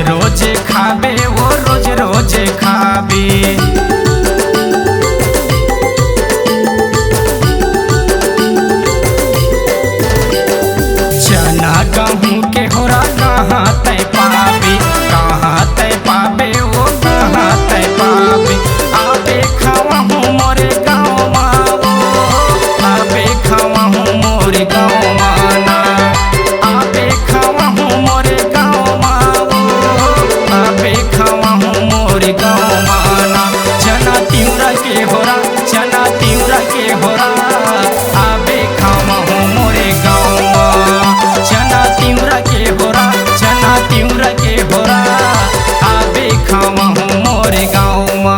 रोज खाबे वो रोज रोज खाबे। चना गहूँ के होरा कहाँ तय पाबे, कहाँ तय पाबे वो कहाँ तय पाबे। आबे खावा हूँ मोरे गाँव मावो, आबे खावा हूँ मोरे गाँव माना। आबे खावा हूँ मोरे गाँव मावो, आबे खावा हूँ मोरे गाँव माना। चना तिउरा के होरा, चना तिउरा के होरा, आबे खावा हूँ मोरे गाँव मा। चना तिउरा के होरा, चना तिउरा के होरा, आबे खावा हूँ मोरे गाँव मा।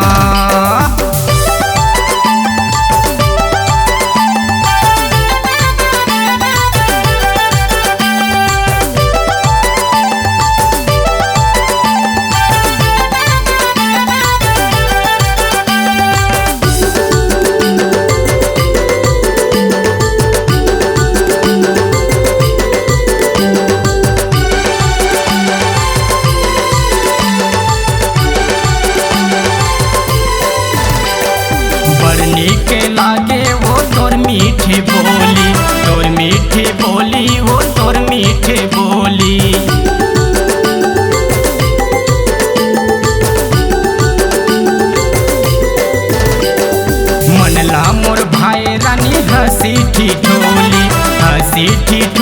बड़ नीक लागे वो तोर मीठी बोली, तोर मीठी बोली वो तोर मीठी बोली। मनला मोर भाई रानी हंसी ठिठोली, हंसी ठिठोली।